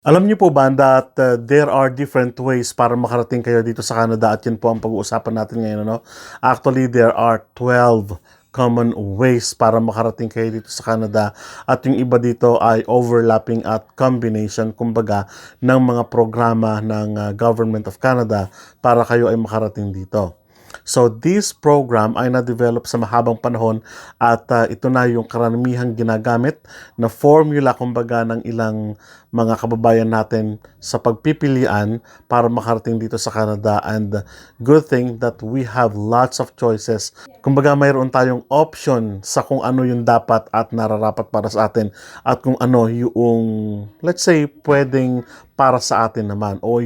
Alam niyo po ba that there are different ways para makarating kayo dito sa Canada at yun po ang pag-uusapan natin ngayon, ano? Actually, there are 12 common ways para makarating kayo dito sa Canada at yung iba dito ay overlapping at combination, kumbaga, ng mga programa ng Government of Canada para kayo ay makarating dito. So, this program ay na-develop sa mahabang panahon at ito na yung karamihang ginagamit na formula kumbaga ng ilang mga kababayan natin sa pagpipilian para makarating dito sa Canada, and good thing that we have lots of choices. Kumbaga mayroon tayong option sa kung ano yung dapat at nararapat para sa atin at kung ano yung, let's say, pwedeng para sa atin naman o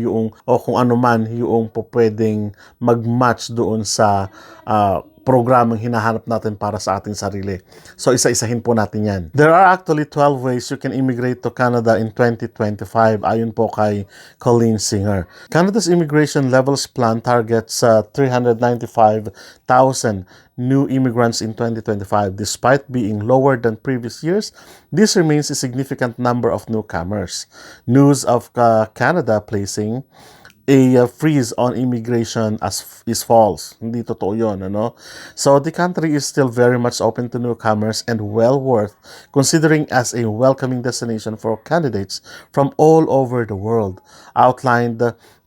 kung ano man yung pwedeng mag-match doon sa programang hinahanap natin para sa ating sarili. So, isa-isahin po natin yan. There are actually 12 ways you can immigrate to Canada in 2025 ayon po kay Colleen Singer. Canada's immigration levels plan targets 395,000 new immigrants in 2025. Despite being lower than previous years, this remains a significant number of newcomers. News of Canada placing a freeze on immigration is false. Hindi totoo yun, ano? So, the country is still very much open to newcomers and well worth considering as a welcoming destination for candidates from all over the world. Outlined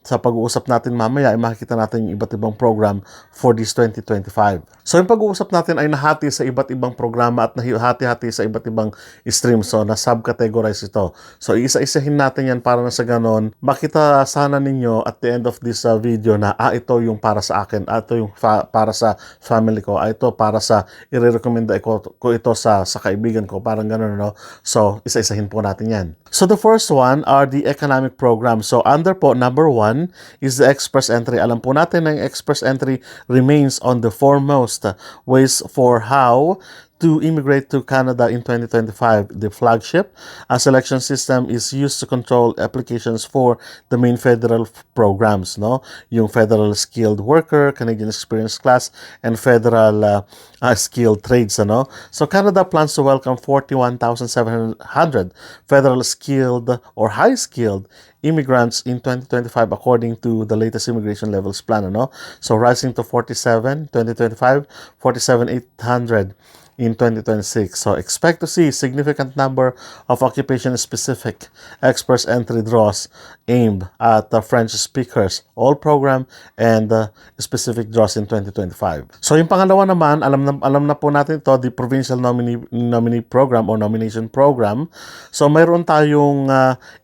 sa pag-uusap natin mamaya ay makikita natin yung iba't ibang program for this 2025. So yung pag-uusap natin ay nahati sa iba't ibang programa at nahati-hati sa iba't ibang stream. So na-subcategorize ito. So isa-isahin natin yan para na sa ganon makita sana ninyo at the end of this video na ito yung para sa akin, ito yung para sa family ko, ito para sa i-recommenda ko ito sa kaibigan ko, parang ganon, no? So isa-isahin po natin yan. So the first one are the economic program. So under po number 1 is the express entry. Alam po natin na yung express entry remains on the foremost ways for how to immigrate to Canada in 2025. The flagship selection system is used to control applications for the main federal programs, no? Yung Federal Skilled Worker, Canadian Experience Class, and Federal Skilled Trades, ano? So Canada plans to welcome 41,700 federal skilled or high-skilled immigrants in 2025 according to the latest immigration levels plan, ano? So rising to 47 2025, 47,800 in 2026. So expect to see significant number of occupation-specific express entry draws aimed at French speakers, all program and specific draws in 2025. So yung pangalawa naman, alam na po natin ito, the Provincial Nominee Program or Nomination Program. So mayroon tayong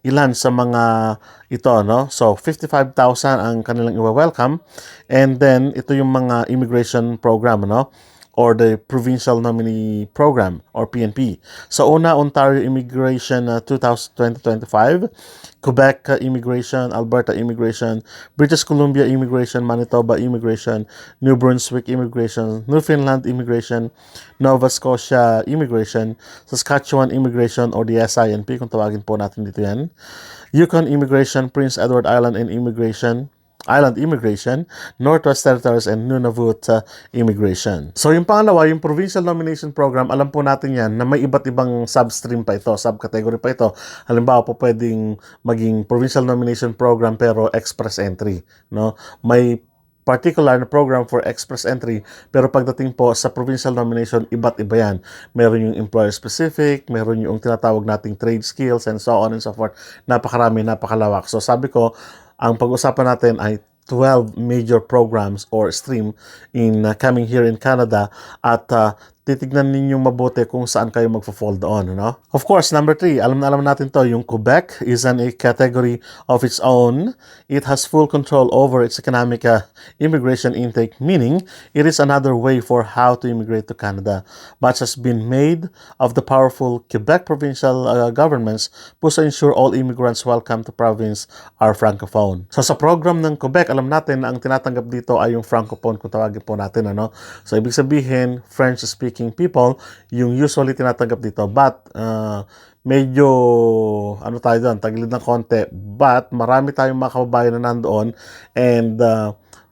ilan sa mga ito, no? So 55,000 ang kanilang i-welcome, and then ito yung mga immigration program, no? Or the Provincial Nominee Program or PNP. So una, Ontario Immigration 2025, Quebec Immigration, Alberta Immigration, British Columbia Immigration, Manitoba Immigration, New Brunswick Immigration, Newfoundland Immigration, Nova Scotia Immigration, Saskatchewan Immigration or the SINP kung tawagin po natin dito yan, Yukon Immigration, Prince Edward Island Immigration, Northwest Territories, and Nunavut Immigration. So yung pangalawa, yung Provincial Nomination Program, alam po natin yan na may iba't ibang substream pa ito, subcategory pa ito. Halimbawa po pwedeng maging Provincial Nomination Program pero express entry, no? May particular na program for express entry, pero pagdating po sa provincial nomination, iba't iba yan. Meron yung employer specific, meron yung tinatawag nating trade skills, and so on and so forth. Napakarami, napakalawak. So sabi ko, ang pag-usapan natin ay 12 major programs or stream in coming here in Canada, at titignan ninyong mabuti kung saan kayo magfo-fall doon, no? Of course, number 3, alam natin to, yung Quebec is a category of its own. It has full control over its economic immigration intake, meaning it is another way for how to immigrate to Canada. Much has been made of the powerful Quebec provincial governments push to ensure all immigrants welcome to province are francophone. So sa program ng Quebec, alam natin na ang tinatanggap dito ay yung francophone kung tawagin po natin, ano? So ibig sabihin, French-speaking people yung usually tinatanggap dito, but medyo ano tayo doon, tagilid ng konti, but marami tayong mga kababayan na nandoon, and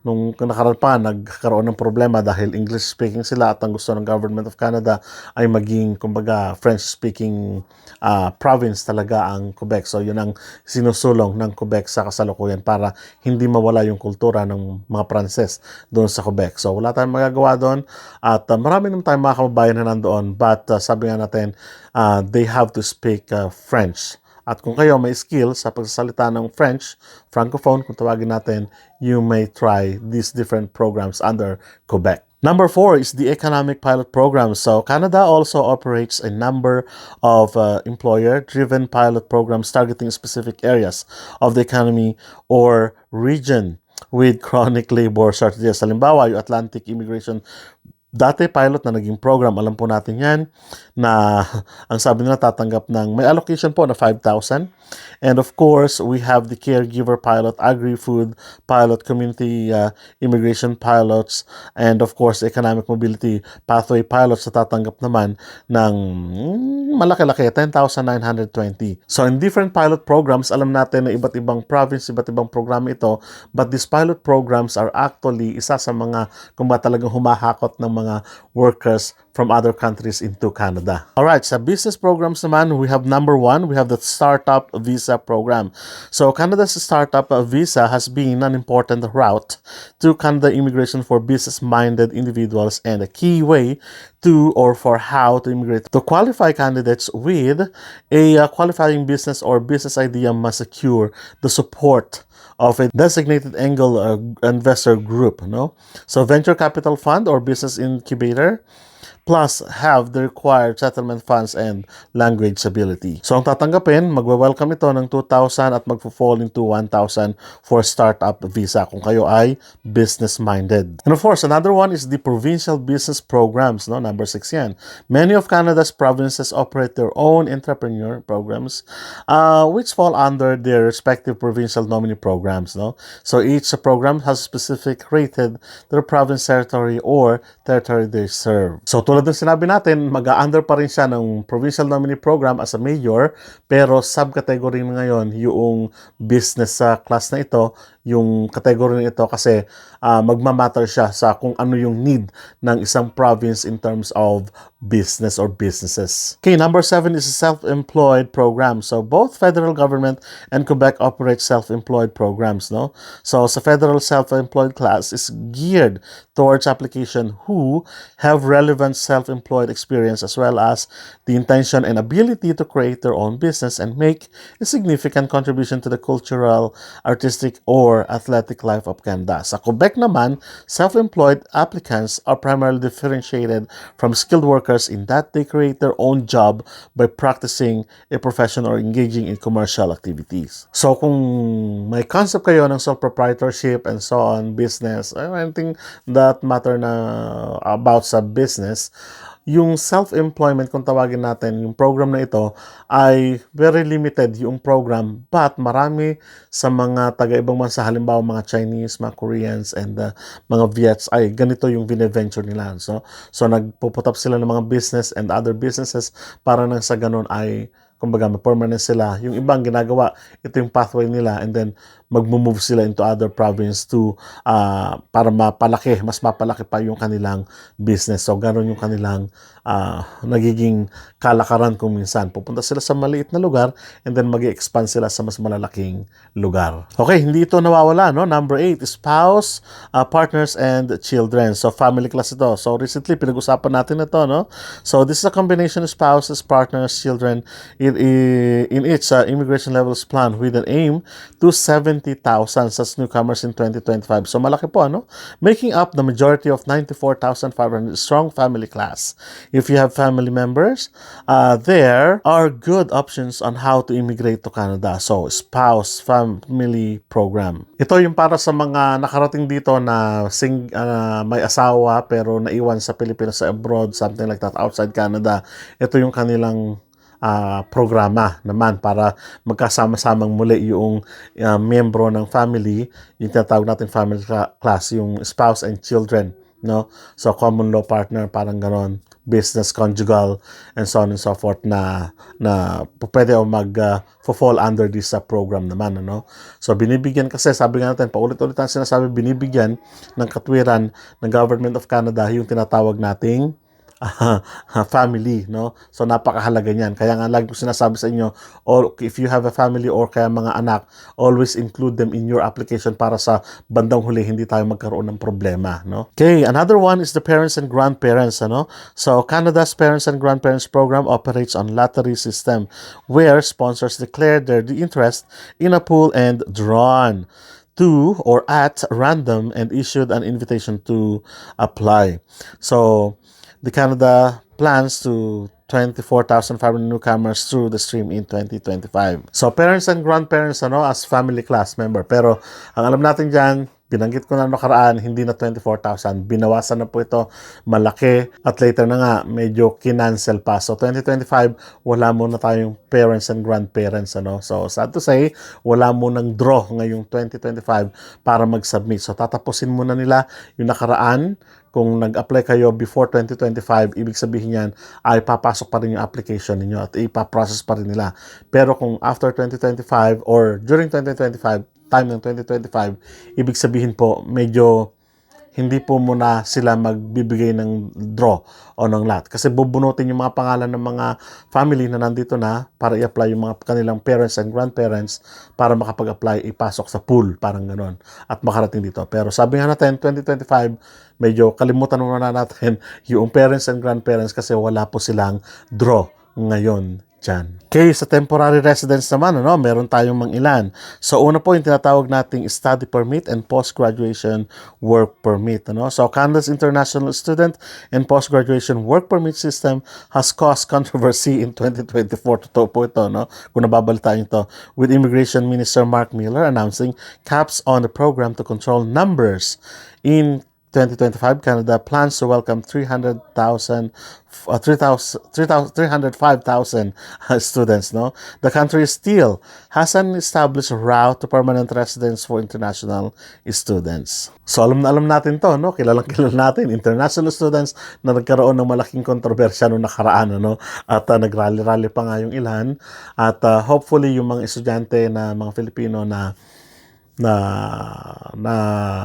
nung nakaraan pa, nagkaroon ng problema dahil English-speaking sila at ang gusto ng Government of Canada ay maging, kumbaga, French-speaking province talaga ang Quebec. So, yun ang sinusulong ng Quebec sa kasalukuyan para hindi mawala yung kultura ng mga Pranses doon sa Quebec. So, wala tayong magagawa doon at marami naman tayong mga kababayan na nandoon, but sabi nga natin, they have to speak French. At kung kayo may skill sa pagsasalita ng French, Francophone, kung tawagin natin, you may try these different programs under Quebec. Number 4 is the Economic Pilot Program. So Canada also operates a number of employer-driven pilot programs targeting specific areas of the economy or region with chronic labor shortages. Halimbawa, yung Atlantic Immigration dati pilot na naging program, alam po natin yan, na ang sabi nila tatanggap ng, may allocation po na 5,000. And of course, we have the caregiver pilot, agri-food pilot, community immigration pilots, and of course, economic mobility pathway pilots na tatanggap naman ng malaki-laki, 10,920. So in different pilot programs, alam natin na iba't ibang province, iba't ibang programa ito, but these pilot programs are actually isa sa mga, kung ba talagang humahakot ng mga workers from other countries into Canada. Alright, sa business programs naman, we have number 1, we have the Startup Visa Program. So Canada's Startup Visa has been an important route to Canada immigration for business-minded individuals and a key way to or for how to immigrate. To qualify candidates with a qualifying business or business idea must secure the support of a designated angel investor group, no? So venture capital fund or business incubator, plus have the required settlement funds and language ability. So ang tatanggapin, magwe-welcome ito ng 2,000 at magfo-fall into 1,000 for startup visa kung kayo ay business-minded. And of course, another one is the provincial business programs, no? Number 6 yan. Many of Canada's provinces operate their own entrepreneur programs, which fall under their respective provincial nominee programs, no? So each program has specific rated their province, territory, or territory they serve. So tulad ng sinabi natin, mag-a-under pa rin siya ng provincial nominee program as a mayor, pero subcategory ngayon yung business sa class na ito, yung category na ito kasi magmamatter siya sa kung ano yung need ng isang province in terms of business or businesses. Okay, number 7 is a self-employed program. So both federal government and Quebec operate self-employed programs, no? So sa federal self-employed class is geared towards application who have relevant self-employed experience as well as the intention and ability to create their own business and make a significant contribution to the cultural, artistic, or athletic life of Canada. Sa Quebec naman, self-employed applicants are primarily differentiated from skilled workers in that they create their own job by practicing a profession or engaging in commercial activities. So kung may concept kayo ng self-proprietorship and so on, business, anything that matter na about sa business, yung self-employment, kung tawagin natin, yung program na ito ay very limited yung program, but marami sa mga taga-ibang bansa, halimbawa mga Chinese, mga Koreans, and mga Viets, ay ganito yung bine-venture nila. So nagpuput up sila ng mga business and other businesses para nang sa ganun ay kumbaga permanent sila. Yung ibang ginagawa, ito yung pathway nila, and then mag-move sila into other province to para mas mapalaki pa yung kanilang business. So ganun yung kanilang nagiging kalakaran kung minsan. Pupunta sila sa maliit na lugar and then mag-expand sila sa mas malalaking lugar. Okay, hindi ito nawawala, no? Number 8, spouse, partners, and children. So family class ito. So recently, pinag-usapan natin ito, no? So this is a combination of spouses, partners, children in each immigration levels plan with an aim to 70,000 such newcomers in 2025. So malaki po, ano? Making up the majority of 94,500 strong family class. If you have family members, there are good options on how to immigrate to Canada. So spouse family program. Ito yung para sa mga nakarating dito na may asawa pero naiwan sa Pilipinas, sa abroad, something like that, outside Canada. Ito yung kanilang programa naman para magkasama-samang muli yung miyembro ng family, yung tinatawag natin family class, yung spouse and children, no? So common law partner, parang ganon. business, conjugal, and so on and so forth na pwede o fall under this program naman, ano. So binibigyan kasi, sabi nga natin, paulit-ulit ang sinasabi, binibigyan ng katwiran ng Government of Canada yung tinatawag nating family, no? So napakahalaga niyan. Kaya nga lagi ko sinasabi sa inyo, or if you have a family or kaya mga anak, always include them in your application para sa bandang huli hindi tayo magkaroon ng problema, no? Okay, another one is the parents and grandparents, ano? So Canada's Parents and Grandparents Program operates on lottery system where sponsors declare their interest in a pool and drawn to or at random and issued an invitation to apply. So the Canada plans to 24,500 newcomers through the stream in 2025. So parents and grandparents, ano, as family class member. Pero ang alam natin dyan, binanggit ko na nakaraan, hindi na 24,000. Binawasan na po ito, malaki. At later na nga, medyo kinancel pa. So 2025, wala muna tayong parents and grandparents, ano. So sad to say, wala munang draw ngayong 2025 para mag-submit. So tatapusin muna nila yung nakaraan. Kung nag-apply kayo before 2025, ibig sabihin yan ay papasok pa rin yung application ninyo at ipaprocess pa rin nila. Pero kung after 2025 or during 2025, time ng 2025, ibig sabihin po medyo hindi po muna sila magbibigay ng draw o ng lot. Kasi bubunutin yung mga pangalan ng mga family na nandito na para i-apply yung mga kanilang parents and grandparents para makapag-apply, ipasok sa pool, parang ganon, at makarating dito. Pero sabi nga natin, 2025, medyo kalimutan muna natin yung parents and grandparents kasi wala po silang draw ngayon dyan. Okay, sa temporary residence naman, ano, meron tayong ilan. So, una po yung tinatawag nating study permit and post-graduation work permit. Ano? So, Canada's International Student and Post-Graduation Work Permit System has caused controversy in 2024. Totoo po ito, no? Kung nababalitaan ito, with Immigration Minister Mark Miller announcing caps on the program to control numbers. In 2025, Canada plans to welcome 305,000 students. No, the country still has an established route to permanent residence for international students. So alam na alam natin to, no? Kilalang natin international students na nagkaroon ng malaking kontrobersya noong nakaraan, no? At nagrally-rally pa nga yung ilan. At hopefully yung mga estudyante na mga Filipino na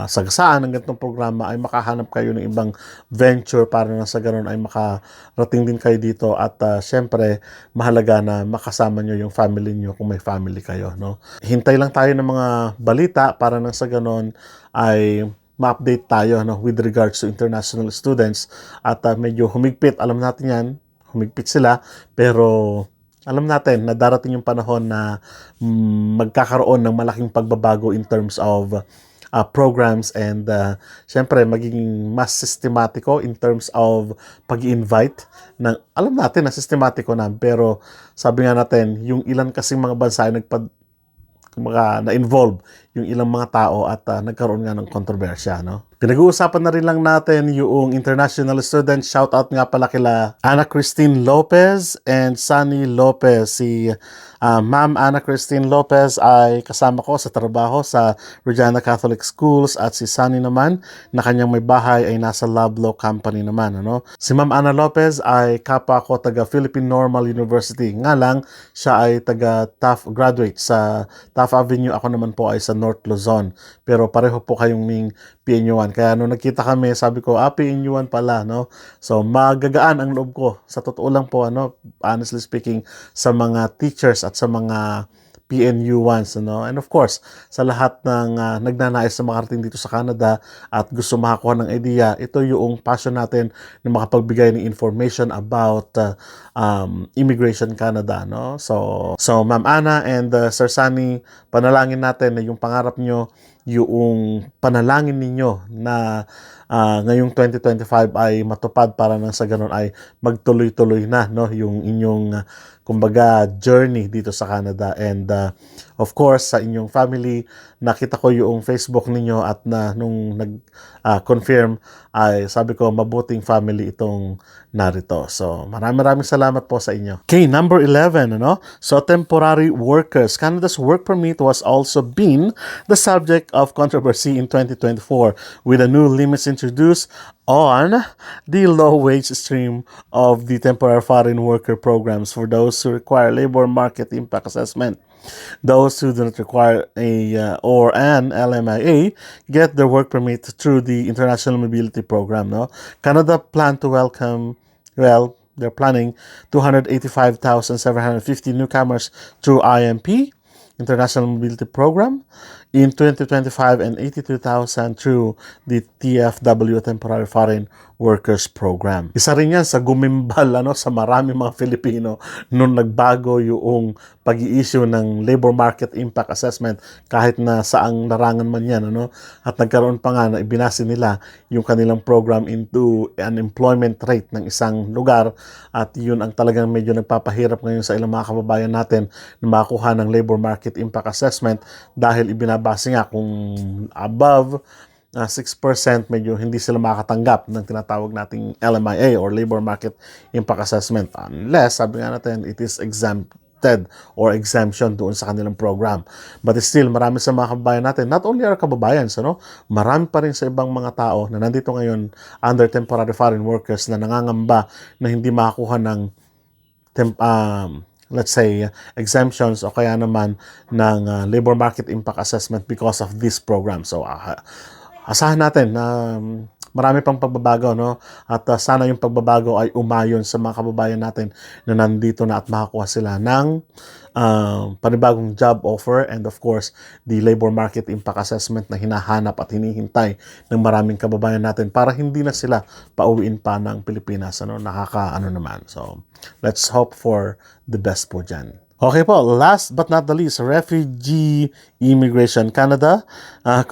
sagasaan ng ganitong programa ay makahanap kayo ng ibang venture para na sa ganun ay makarating din kayo dito at syempre mahalaga na makasama nyo yung family nyo kung may family kayo, no? Hintay lang tayo ng mga balita para na sa ganun ay ma-update tayo, no, with regards to international students at medyo humigpit, alam natin yan, humigpit sila, pero alam natin na darating yung panahon na magkakaroon ng malaking pagbabago in terms of programs and syempre magiging mas sistematiko in terms of pag-invite ng, alam natin na sistematiko na, pero sabi nga natin yung ilan kasing mga bansa ay na-involve yung ilang mga tao at nagkaroon nga ng kontrobersya, no? Pinag-uusapan na rin lang natin yung international students. Shout out nga pala kila Ana Christine Lopez and Sunny Lopez. Si Ma'am Ana Christine Lopez ay kasama ko sa trabaho sa Regina Catholic Schools at si Sunny naman na kanyang may bahay ay nasa Loblaw Company naman, ano? Si Ma'am Ana Lopez ay kapwa ko taga Philippine Normal University. Nga lang, siya ay taga Taft graduate sa Taft Avenue. Ako naman po ay sa North Luzon. Pero pareho po kayong ming PNU1. Kaya nung nagkita kami, sabi ko, PNU1 pala, no? So, magagaan ang loob ko. Sa totoo lang po, ano, honestly speaking, sa mga teachers at sa mga PNU1s, ano? And of course, sa lahat ng nagnanais na makarating dito sa Canada at gusto makakuha ng idea, ito yung passion natin na makapagbigay ng information about Immigration Canada, no? So Ma'am Ana and Sir Sunny, panalangin natin na yung pangarap nyo, yung panalangin ninyo na ngayong 2025 ay matupad para nang sa ganun ay magtuloy-tuloy na, no, yung inyong kumbaga journey dito sa Canada. And of course, sa inyong family, nakita ko yung Facebook ninyo at nung nag-confirm ay sabi ko mabuting family itong narito. So maraming salamat po sa inyo. Okay, number 11, ano? So temporary workers. Canada's work permit was also been the subject of controversy in 2024 with the new limits introduced on the low-wage stream of the temporary foreign worker programs for those who require labor market impact assessment. Those who do not require or an LMIA get their work permit through the International Mobility Program. No, Canada plan to welcome. Well, they're planning 285,750 newcomers through IMP, International Mobility Program, in 2025 and 82,000 through the TFW, Temporary Foreign Workers Program. Isa rin yan sa gumimbal sa marami mga Filipino nung nagbago yung pag-i-issue ng Labor Market Impact Assessment kahit na saang larangan man yan. At nagkaroon pa nga na ibinase nila yung kanilang program into an employment rate ng isang lugar at yun ang talagang medyo nagpapahirap ngayon sa ilang mga kababayan natin na makakuha ng Labor Market Impact Assessment dahil ibinabase nga kung above 6% medyo hindi sila makakatanggap ng tinatawag nating LMIA or Labor Market Impact Assessment unless, sabi nga natin, it is exempted or exemption doon sa kanilang program. But still, marami sa mga kababayan natin, not only our kababayan, marami pa rin sa ibang mga tao na nandito ngayon under temporary foreign workers na nangangamba na hindi makakuha ng let's say, exemptions o kaya naman ng Labor Market Impact Assessment because of this program. So, asahan natin na marami pang pagbabago, at sana yung pagbabago ay umayon sa mga kababayan natin na nandito na at makakuha sila ng panibagong job offer and of course the labor market impact assessment na hinahanap at hinihintay ng maraming kababayan natin para hindi na sila pauwiin pa ng Pilipinas. Naman. So let's hope for the best po dyan. Okay po, last but not the least, refugee immigration. Canada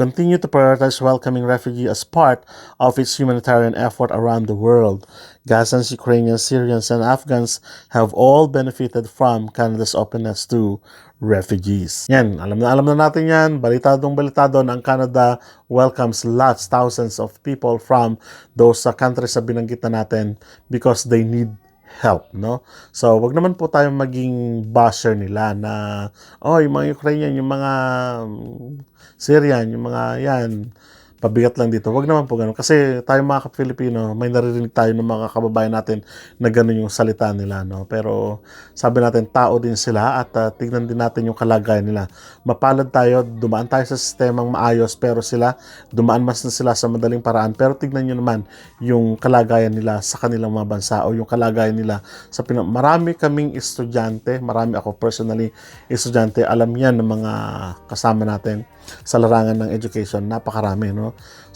continue to prioritize welcoming refugees as part of its humanitarian effort around the world. Gazans, Ukrainians, Syrians, and Afghans have all benefited from Canada's openness to refugees. Yan, alam na natin yan. Balitado na ang Canada welcomes thousands of people from those countries na binanggit na natin because they need help, So, wag naman po tayo maging basher nila na, yung mga Ukrainian, yung mga Syrian, yung mga yan, pabigat lang dito. Wag naman po ganun. Kasi tayo mga Pilipino, may naririnig tayo ng mga kababayan natin na ganun yung salita nila, Pero sabi natin, tao din sila at tignan din natin yung kalagayan nila. Mapalad tayo, dumaan tayo sa sistemang maayos, pero sila, dumaan mas na sila sa madaling paraan. Pero tignan nyo naman yung kalagayan nila sa kanilang mga bansa o yung kalagayan nila sa marami kaming estudyante, marami ako personally estudyante, alam yan ng mga kasama natin sa larangan ng education, napakarami,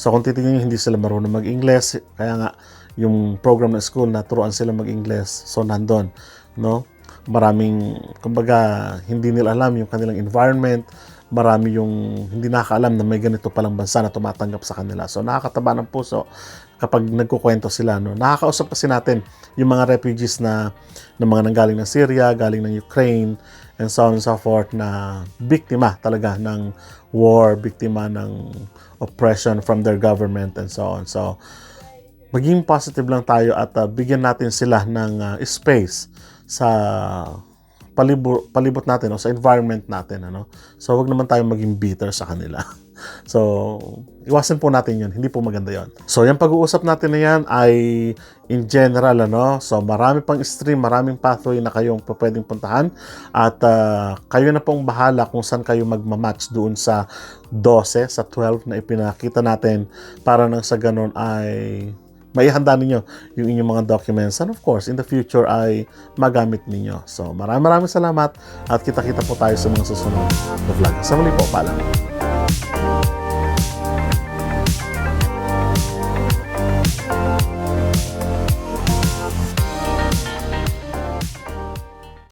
So kung titingnan nyo, hindi sila marunong mag-Ingles, kaya nga yung program ng school naturuan sila mag-Ingles, so nandun, maraming, kumbaga, hindi nila alam yung kanilang environment, marami yung hindi nakakaalam na may ganito palang bansa na tumatanggap sa kanila. So nakakataba ng puso kapag nagkukwento sila, Nakakausap kasi natin yung mga refugees na mga nanggaling ng Syria, galing ng Ukraine, and so on and so forth, na biktima talaga ng war, biktima ng oppression from their government and so on. So, maging positive lang tayo at bigyan natin sila ng space sa palibot natin o sa environment natin. So, wag naman tayo maging bitter sa kanila. So, iwasan po natin yun. Hindi po maganda yun. So, yung pag-uusap natin na yan ay in general, So, marami pang stream, maraming pathway na kayong pwedeng puntahan. At kayo na pong bahala kung saan kayo magmamatch doon sa 12, sa 12 na ipinakita natin para nang sa ganun ay maihanda ninyo yung inyong mga documents and of course, in the future ay magamit ninyo. So, maraming salamat at kita-kita po tayo sa mga susunod na vlog. Sa muli po, paalam.